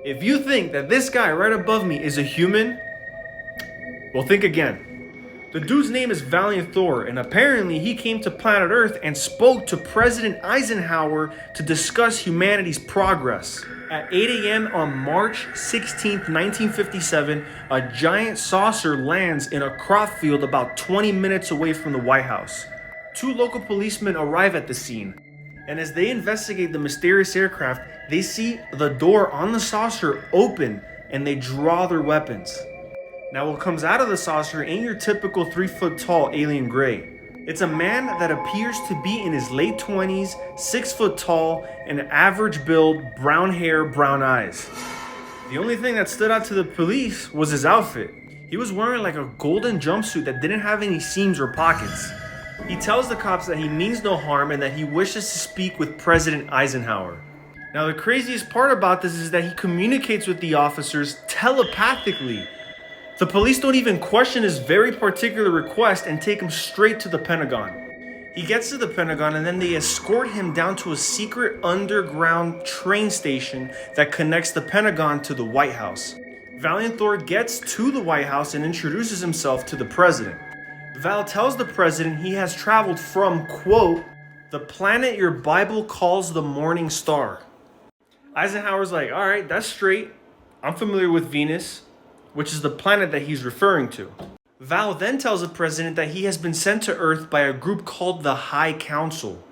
If you think that this guy right above me is a human, well, think again. The dude's name is Valiant Thor, and apparently he came to planet Earth and spoke to President Eisenhower to discuss humanity's progress. At 8 a.m. on March 16, 1957, a giant saucer lands in a crop field about 20 minutes away from the White House. Two local policemen arrive at the scene, and as they investigate the mysterious aircraft, they see the door on the saucer open and they draw their weapons. Now, what comes out of the saucer ain't your typical 3-foot tall alien gray. It's a man that appears to be in his late 20s, 6 foot tall, and average build, brown hair, brown eyes. The only thing that stood out to the police was his outfit. He was wearing like a golden jumpsuit that didn't have any seams or pockets. He tells the cops that he means no harm and that he wishes to speak with President Eisenhower. Now, the craziest part about this is that he communicates with the officers telepathically. The police don't even question his very particular request and take him straight to the Pentagon. He gets to the Pentagon and then they escort him down to a secret underground train station that connects the Pentagon to the White House. Valiant Thor gets to the White House and introduces himself to the president. Val tells the president he has traveled from, quote, the planet your Bible calls the morning star. Eisenhower's like, all right, that's straight. I'm familiar with Venus, which is the planet that he's referring to. Val then tells the president that he has been sent to Earth by a group called the High Council,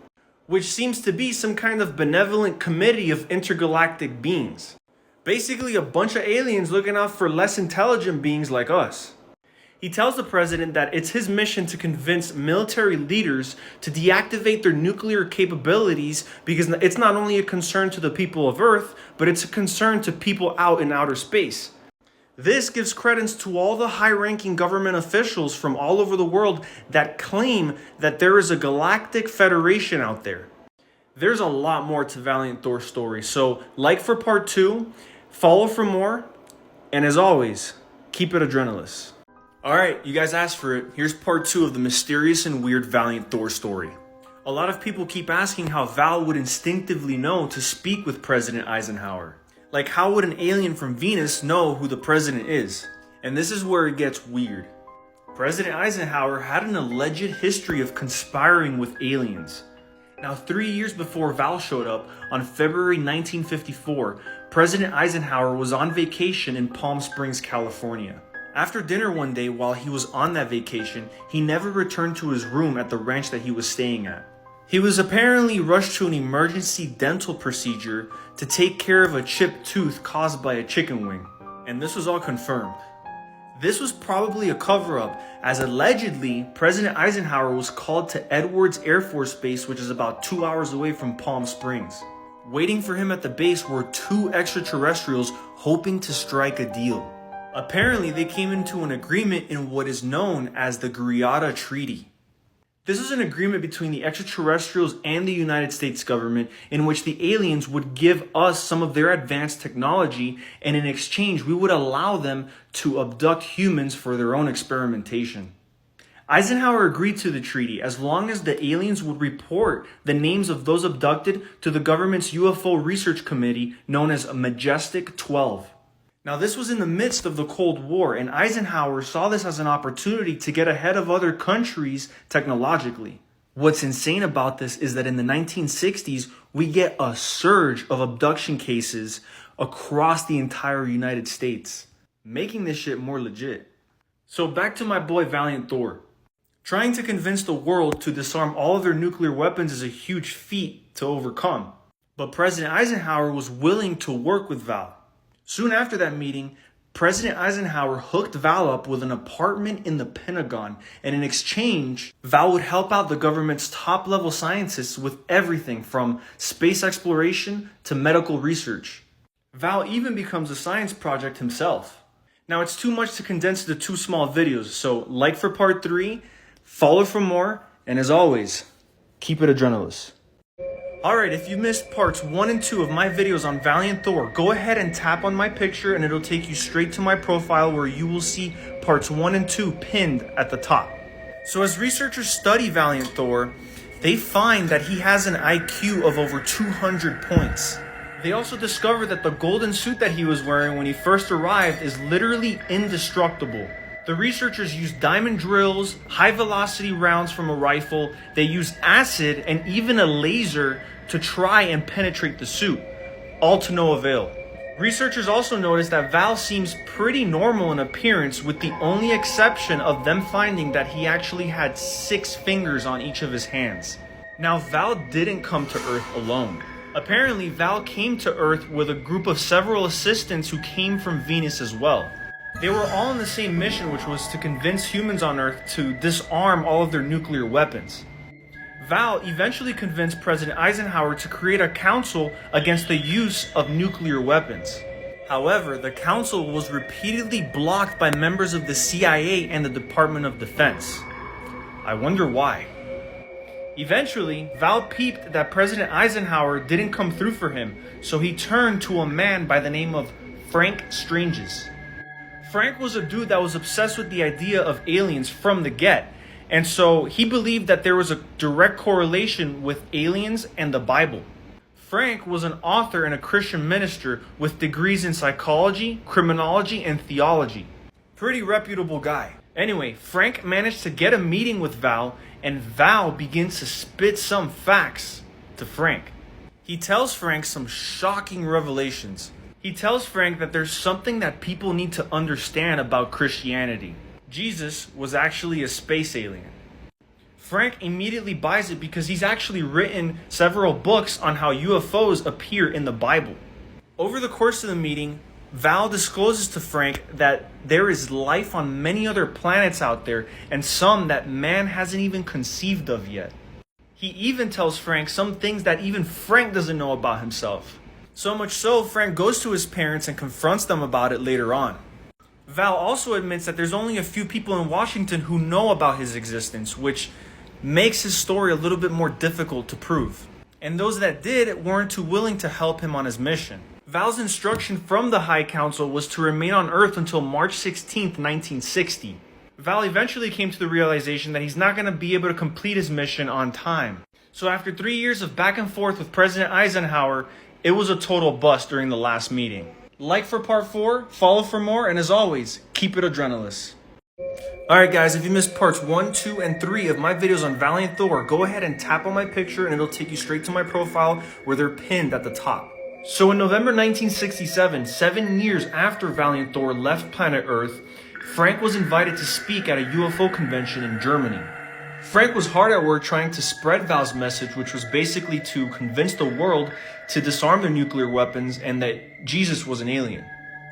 which seems to be some kind of benevolent committee of intergalactic beings. Basically a bunch of aliens looking out for less intelligent beings like us. He tells the president that it's his mission to convince military leaders to deactivate their nuclear capabilities because it's not only a concern to the people of Earth, but it's a concern to people out in outer space. This gives credence to all the high-ranking government officials from all over the world that claim that there is a galactic federation out there. There's a lot more to Valiant Thor's story, so like for part 2, follow for more, and as always, keep it adrenaline. Alright, you guys asked for it. Here's part 2 of the mysterious and weird Valiant Thor story. A lot of people keep asking how Val would instinctively know to speak with President Eisenhower. Like, how would an alien from Venus know who the president is? And this is where it gets weird. President Eisenhower had an alleged history of conspiring with aliens. Now, 3 years before Val showed up, on February 1954, President Eisenhower was on vacation in Palm Springs, California. After dinner one day while he was on that vacation, he never returned to his room at the ranch that he was staying at. He was apparently rushed to an emergency dental procedure to take care of a chipped tooth caused by a chicken wing. And this was all confirmed. This was probably a cover-up, as allegedly President Eisenhower was called to Edwards Air Force Base, which is about 2 hours away from Palm Springs. Waiting for him at the base were 2 extraterrestrials hoping to strike a deal. Apparently, they came into an agreement in what is known as the Greada Treaty. This is an agreement between the extraterrestrials and the United States government in which the aliens would give us some of their advanced technology, and in exchange, we would allow them to abduct humans for their own experimentation. Eisenhower agreed to the treaty as long as the aliens would report the names of those abducted to the government's UFO research committee known as Majestic 12. Now, this was in the midst of the Cold War, and Eisenhower saw this as an opportunity to get ahead of other countries technologically. What's insane about this is that in the 1960s, we get a surge of abduction cases across the entire United States, making this shit more legit. So back to my boy Valiant Thor. Trying to convince the world to disarm all of their nuclear weapons is a huge feat to overcome. But President Eisenhower was willing to work with Val. Soon after that meeting, President Eisenhower hooked Val up with an apartment in the Pentagon, and in exchange, Val would help out the government's top-level scientists with everything from space exploration to medical research. Val even becomes a science project himself. Now, it's too much to condense into 2 small videos, so like for part 3, follow for more, and as always, keep it adrenaline. Alright, if you missed parts 1 and 2 of my videos on Valiant Thor, go ahead and tap on my picture and it'll take you straight to my profile where you will see parts 1 and 2 pinned at the top. So as researchers study Valiant Thor, they find that he has an IQ of over 200 points. They also discovered that the golden suit that he was wearing when he first arrived is literally indestructible. The researchers used diamond drills, high velocity rounds from a rifle, they used acid and even a laser to try and penetrate the suit, all to no avail. Researchers also noticed that Val seems pretty normal in appearance, with the only exception of them finding that he actually had 6 fingers on each of his hands. Now, Val didn't come to Earth alone. Apparently, Val came to Earth with a group of several assistants who came from Venus as well. They were all on the same mission, which was to convince humans on Earth to disarm all of their nuclear weapons. Val eventually convinced President Eisenhower to create a council against the use of nuclear weapons. However, the council was repeatedly blocked by members of the CIA and the Department of Defense. I wonder why. Eventually, Val peeped that President Eisenhower didn't come through for him, so he turned to a man by the name of Frank Stranges. Frank was a dude that was obsessed with the idea of aliens from the get, and so he believed that there was a direct correlation with aliens and the Bible. Frank was an author and a Christian minister with degrees in psychology, criminology, and theology. Pretty reputable guy. Anyway, Frank managed to get a meeting with Val, and Val begins to spit some facts to Frank. He tells Frank some shocking revelations. He tells Frank that there's something that people need to understand about Christianity. Jesus was actually a space alien. Frank immediately buys it because he's actually written several books on how UFOs appear in the Bible. Over the course of the meeting, Val discloses to Frank that there is life on many other planets out there, and some that man hasn't even conceived of yet. He even tells Frank some things that even Frank doesn't know about himself. So much so, Frank goes to his parents and confronts them about it later on. Val also admits that there's only a few people in Washington who know about his existence, which makes his story a little bit more difficult to prove. And those that did weren't too willing to help him on his mission. Val's instruction from the High Council was to remain on Earth until March 16, 1960. Val eventually came to the realization that he's not going to be able to complete his mission on time. So after 3 years of back and forth with President Eisenhower, it was a total bust during the last meeting. Like for part 4, follow for more, and as always, keep it adrenaline. Alright guys, if you missed parts 1, 2, and 3 of my videos on Valiant Thor, go ahead and tap on my picture and it'll take you straight to my profile where they're pinned at the top. So in November 1967, 7 years after Valiant Thor left planet Earth, Frank was invited to speak at a UFO convention in Germany. Frank was hard at work trying to spread Val's message, which was basically to convince the world to disarm their nuclear weapons and that Jesus was an alien.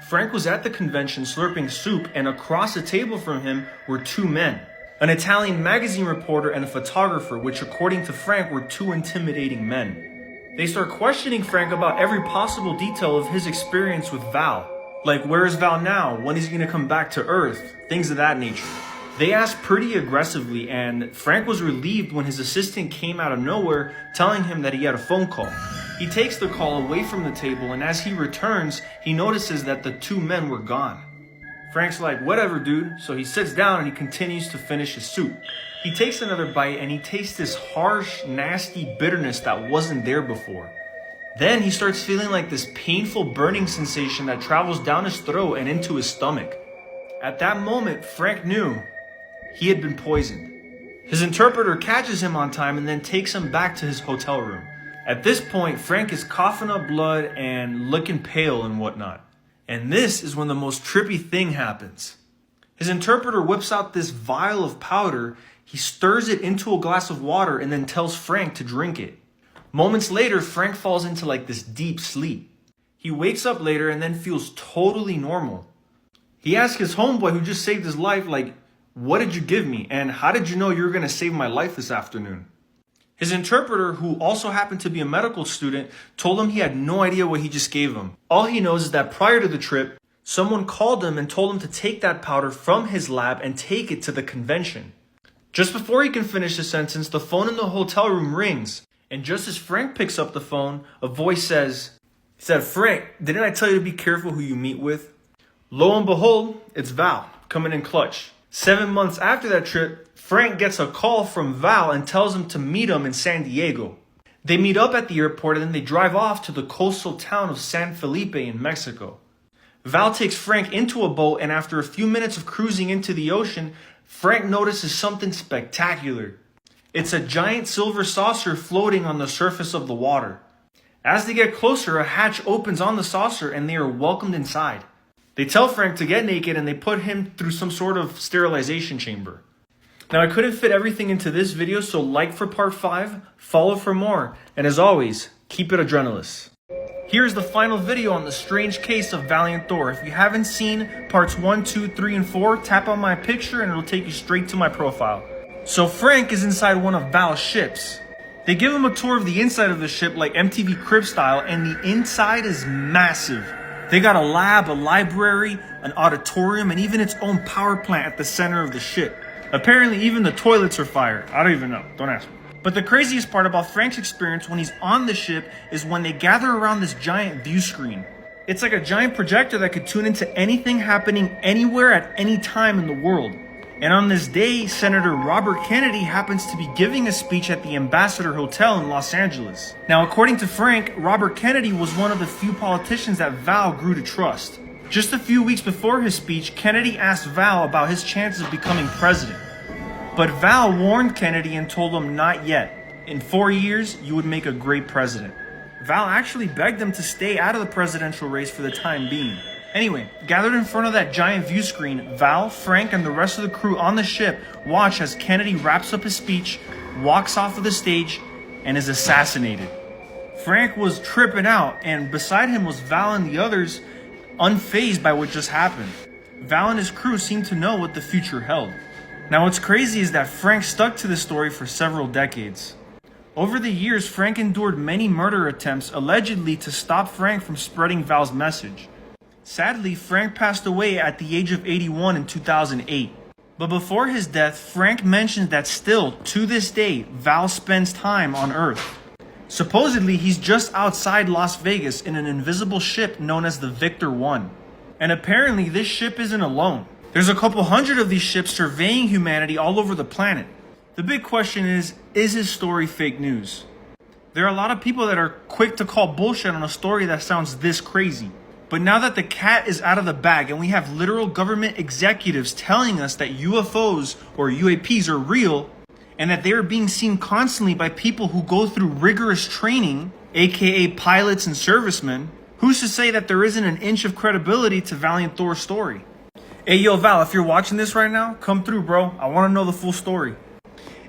Frank was at the convention slurping soup, and across the table from him were 2 men, an Italian magazine reporter and a photographer, which according to Frank were 2 intimidating men. They start questioning Frank about every possible detail of his experience with Val. Like, where is Val now? When is he going to come back to Earth? Things of that nature. They asked pretty aggressively, and Frank was relieved when his assistant came out of nowhere telling him that he had a phone call. He takes the call away from the table, and as he returns, he notices that the 2 men were gone. Frank's like, whatever dude, so he sits down and he continues to finish his soup. He takes another bite and he tastes this harsh, nasty bitterness that wasn't there before. Then he starts feeling like this painful burning sensation that travels down his throat and into his stomach. At that moment, Frank knew he had been poisoned. His interpreter catches him on time and then takes him back to his hotel room. At this point, Frank is coughing up blood and looking pale and whatnot. And this is when the most trippy thing happens. His interpreter whips out this vial of powder, he stirs it into a glass of water and then tells Frank to drink it. Moments later, Frank falls into like this deep sleep. He wakes up later and then feels totally normal. He asks his homeboy who just saved his life, like, what did you give me? And how did you know you were going to save my life this afternoon? His interpreter, who also happened to be a medical student, told him he had no idea what he just gave him. All he knows is that prior to the trip, someone called him and told him to take that powder from his lab and take it to the convention. Just before he can finish his sentence, the phone in the hotel room rings. And just as Frank picks up the phone, a voice says, Frank, didn't I tell you to be careful who you meet with? Lo and behold, it's Val, coming in clutch. 7 months after that trip, Frank gets a call from Val and tells him to meet him in San Diego. They meet up at the airport and then they drive off to the coastal town of San Felipe in Mexico. Val takes Frank into a boat, and after a few minutes of cruising into the ocean, Frank notices something spectacular. It's a giant silver saucer floating on the surface of the water. As they get closer, a hatch opens on the saucer and they are welcomed inside. They tell Frank to get naked and they put him through some sort of sterilization chamber. Now, I couldn't fit everything into this video, so like for part 5, follow for more, and as always, keep it adrenaline. Here's the final video on the strange case of Valiant Thor. If you haven't seen parts 1, 2, 3, and 4, tap on my picture and it'll take you straight to my profile. So Frank is inside one of Val's ships. They give him a tour of the inside of the ship like MTV Crib style, and the inside is massive. They got a lab, a library, an auditorium, and even its own power plant at the center of the ship. Apparently even the toilets are fire. I don't even know, don't ask me. But the craziest part about Frank's experience when he's on the ship is when they gather around this giant view screen. It's like a giant projector that could tune into anything happening anywhere at any time in the world. And on this day, Senator Robert Kennedy happens to be giving a speech at the Ambassador Hotel in Los Angeles. Now, according to Frank, Robert Kennedy was one of the few politicians that Val grew to trust. Just a few weeks before his speech, Kennedy asked Val about his chances of becoming president. But Val warned Kennedy and told him not yet. In 4 years, you would make a great president. Val actually begged him to stay out of the presidential race for the time being. Anyway, gathered in front of that giant view screen, Val, Frank, and the rest of the crew on the ship watch as Kennedy wraps up his speech, walks off of the stage, and is assassinated. Frank was tripping out, and beside him was Val and the others, unfazed by what just happened. Val and his crew seemed to know what the future held. Now what's crazy is that Frank stuck to this story for several decades. Over the years, Frank endured many murder attempts allegedly to stop Frank from spreading Val's message. Sadly, Frank passed away at the age of 81 in 2008. But before his death, Frank mentioned that still, to this day, Val spends time on Earth. Supposedly, he's just outside Las Vegas in an invisible ship known as the Victor 1. And apparently, this ship isn't alone. There's a couple hundred of these ships surveying humanity all over the planet. The big question is his story fake news? There are a lot of people that are quick to call bullshit on a story that sounds this crazy. But now that the cat is out of the bag and we have literal government executives telling us that UFOs or UAPs are real and that they are being seen constantly by people who go through rigorous training, aka pilots and servicemen, who's to say that there isn't an inch of credibility to Valiant Thor's story? Hey, yo, Val, if you're watching this right now, come through, bro. I want to know the full story.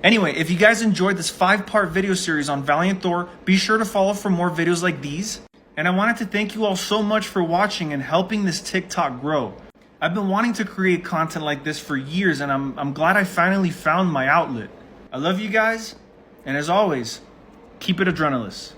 Anyway, if you guys enjoyed this 5-part video series on Valiant Thor, be sure to follow for more videos like these. And I wanted to thank you all so much for watching and helping this TikTok grow. I've been wanting to create content like this for years, and I'm glad I finally found my outlet. I love you guys, and as always, keep it adrenaline.